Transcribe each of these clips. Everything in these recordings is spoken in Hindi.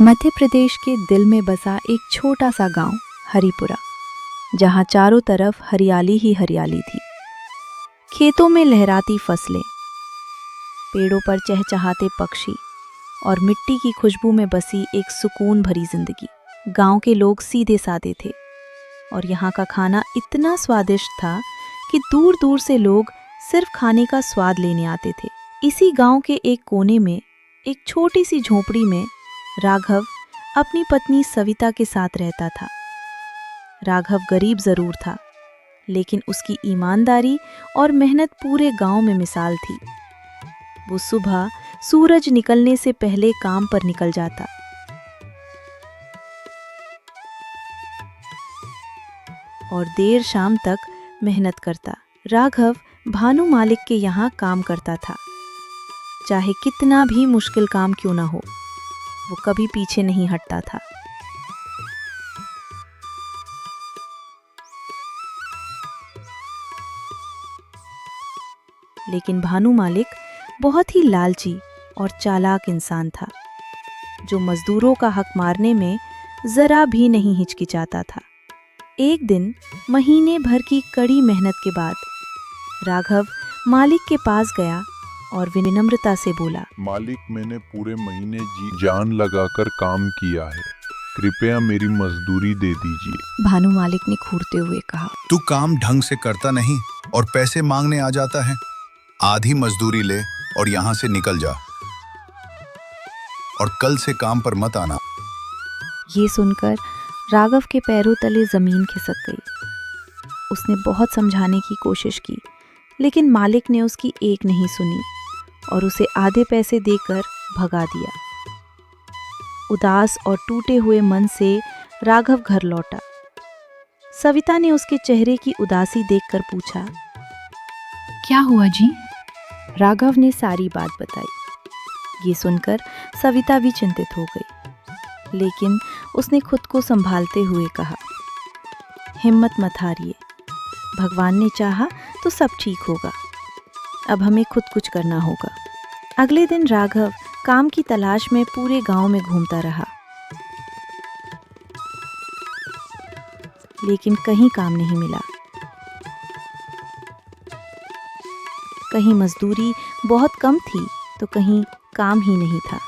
मध्य प्रदेश के दिल में बसा एक छोटा सा गांव हरिपुरा, जहां चारों तरफ हरियाली ही हरियाली थी। खेतों में लहराती फसलें, पेड़ों पर चहचहाते पक्षी और मिट्टी की खुशबू में बसी एक सुकून भरी जिंदगी। गांव के लोग सीधे साधे थे और यहाँ का खाना इतना स्वादिष्ट था कि दूर दूर से लोग सिर्फ खाने का स्वाद लेने आते थे। इसी गांव के एक कोने में एक छोटी सी झोपड़ी में राघव अपनी पत्नी सविता के साथ रहता था। राघव गरीब जरूर था, लेकिन उसकी ईमानदारी और मेहनत पूरे गांव में मिसाल थी। वो सुबह सूरज निकलने से पहले काम पर निकल जाता और देर शाम तक मेहनत करता। राघव भानु मालिक के यहाँ काम करता था। चाहे कितना भी मुश्किल काम क्यों ना हो, वो कभी पीछे नहीं हटता था। लेकिन भानु मालिक बहुत ही लालची और चालाक इंसान था, जो मजदूरों का हक मारने में जरा भी नहीं हिचकिचाता था। एक दिन महीने भर की कड़ी मेहनत के बाद राघव मालिक के पास गया और विनम्रता से बोला, मालिक, मैंने पूरे महीने जी जान लगाकर काम किया है, कृपया मेरी मजदूरी दे दीजिए। भानु मालिक ने घूरते हुए कहा, तू काम ढंग से करता नहीं और पैसे मांगने आ जाता है। आधी मजदूरी ले और यहाँ से निकल जा, और कल से काम पर मत आना। ये सुनकर राघव के पैरों तले जमीन खिसक गई। उसने बहुत समझाने की कोशिश की, लेकिन मालिक ने उसकी एक नहीं सुनी और उसे आधे पैसे देकर भगा दिया। उदास और टूटे हुए मन से राघव घर लौटा। सविता ने उसके चेहरे की उदासी देखकर पूछा, क्या हुआ जी? राघव ने सारी बात बताई। ये सुनकर सविता भी चिंतित हो गई, लेकिन उसने खुद को संभालते हुए कहा, हिम्मत मत हारिए, भगवान ने चाहा तो सब ठीक होगा। अब हमें खुद कुछ करना होगा। अगले दिन राघव काम की तलाश में पूरे गांव में घूमता रहा, लेकिन कहीं काम नहीं मिला। कहीं मजदूरी बहुत कम थी तो कहीं काम ही नहीं था।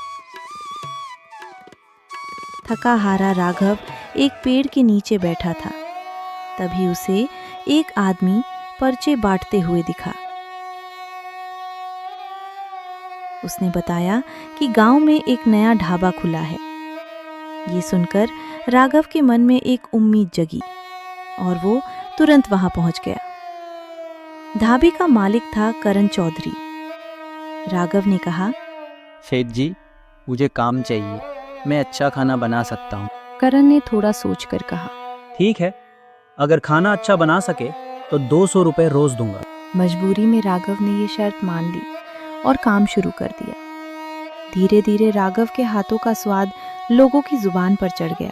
थका हारा राघव एक पेड़ के नीचे बैठा था। तभी उसे एक आदमी पर्चे बांटते हुए दिखा। उसने बताया कि गांव में एक नया ढाबा खुला है। ये सुनकर राघव के मन में एक उम्मीद जगी और वो तुरंत वहां पहुंच गया। ढाबे का मालिक था करण चौधरी। राघव ने कहा, सेठ जी, मुझे काम चाहिए, मैं अच्छा खाना बना सकता हूँ। करण ने थोड़ा सोचकर कहा, ठीक है, अगर खाना अच्छा बना सके तो 200 रुपये रोज दूंगा। मजबूरी में राघव ने ये शर्त मान ली और काम शुरू कर दिया। धीरे धीरे राघव के हाथों का स्वाद लोगों की जुबान पर चढ़ गया।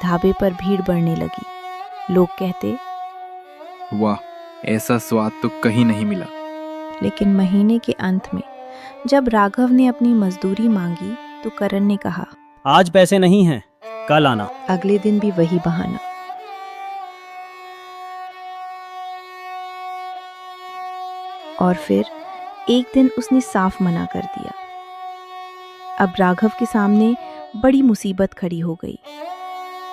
ढाबे पर भीड़ बढ़ने लगी। लोग कहते, वाह, ऐसा स्वाद तो कहीं नहीं मिला। लेकिन महीने के अंत में जब राघव ने अपनी मजदूरी मांगी तो करण ने कहा, आज पैसे नहीं हैं, कल आना। अगले दिन भी वही बहाना। और फिर एक दिन उसने साफ मना कर दिया। अब राघव के सामने बड़ी मुसीबत खड़ी हो गई।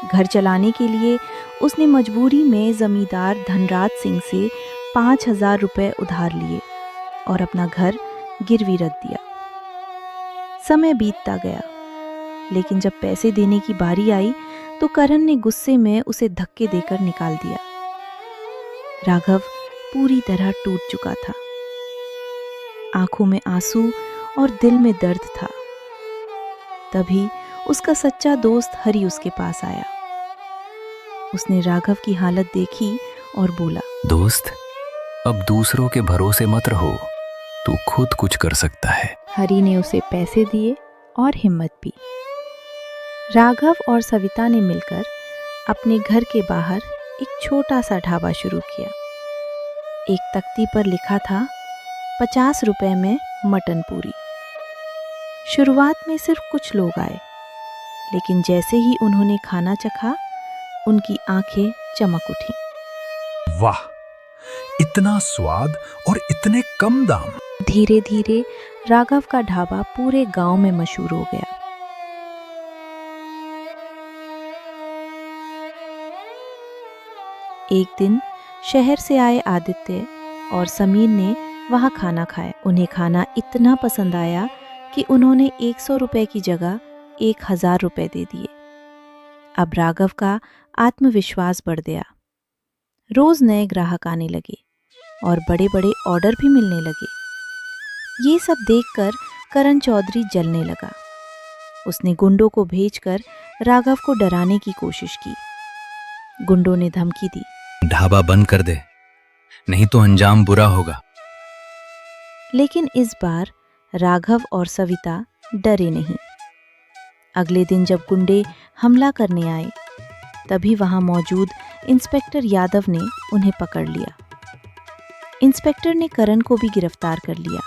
घर चलाने के लिए उसने मजबूरी में जमींदार धनराज सिंह से 5,000 रुपए उधार लिए और अपना घर गिरवी रख दिया। समय बीतता गया, लेकिन जब पैसे देने की बारी आई तो करण ने गुस्से में उसे धक्के देकर निकाल दिया। राघव पूरी तरह टूट चुका था। आंखों में आंसू और दिल में दर्द था। तभी उसका सच्चा दोस्त हरि उसके पास आया। उसने राघव की हालत देखी और बोला, दोस्त, अब दूसरों के भरोसे मत रहो, तू खुद कुछ कर सकता है। हरि ने उसे पैसे दिए और हिम्मत भी। राघव और सविता ने मिलकर अपने घर के बाहर एक छोटा सा ढाबा शुरू किया। एक तख्ती पर लिखा था, 50 रुपए में मटन पूरी। शुरुआत में सिर्फ कुछ लोग आए, लेकिन जैसे ही उन्होंने खाना चखा, उनकी आंखें चमक उठी। वाह, इतना स्वाद और इतने कम दाम। धीरे धीरे राघव का ढाबा पूरे गांव में मशहूर हो गया। एक दिन शहर से आए आदित्य और समीर ने वहां खाना खाया। उन्हें खाना इतना पसंद आया कि उन्होंने 100 रुपए की जगह 1000 रुपए दे दिए। अब राघव का आत्मविश्वास बढ़ गया। रोज नए ग्राहक आने लगे और बड़े बड़े ऑर्डर भी मिलने लगे। ये सब देखकर करण चौधरी जलने लगा। उसने गुंडों को भेजकर राघव को डराने की कोशिश की। गुंडों ने धमकी दी, ढाबा बंद कर दे, नहीं तो अंजाम बुरा होगा। लेकिन इस बार राघव और सविता डरे नहीं। अगले दिन जब गुंडे हमला करने आए, तभी वहां मौजूद इंस्पेक्टर यादव ने उन्हें पकड़ लिया। इंस्पेक्टर ने करण को भी गिरफ्तार कर लिया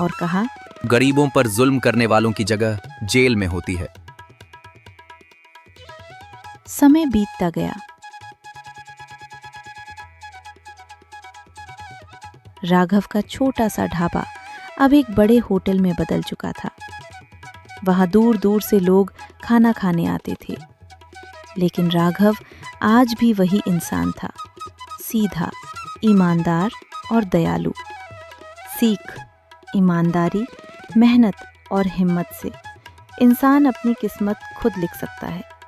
और कहा, गरीबों पर जुल्म करने वालों की जगह जेल में होती है। समय बीतता गया। राघव का छोटा सा ढाबा अब एक बड़े होटल में बदल चुका था। वहां दूर दूर से लोग खाना खाने आते थे। लेकिन राघव आज भी वही इंसान था, सीधा, ईमानदार और दयालु। सीख, ईमानदारी, मेहनत और हिम्मत से इंसान अपनी किस्मत खुद लिख सकता है।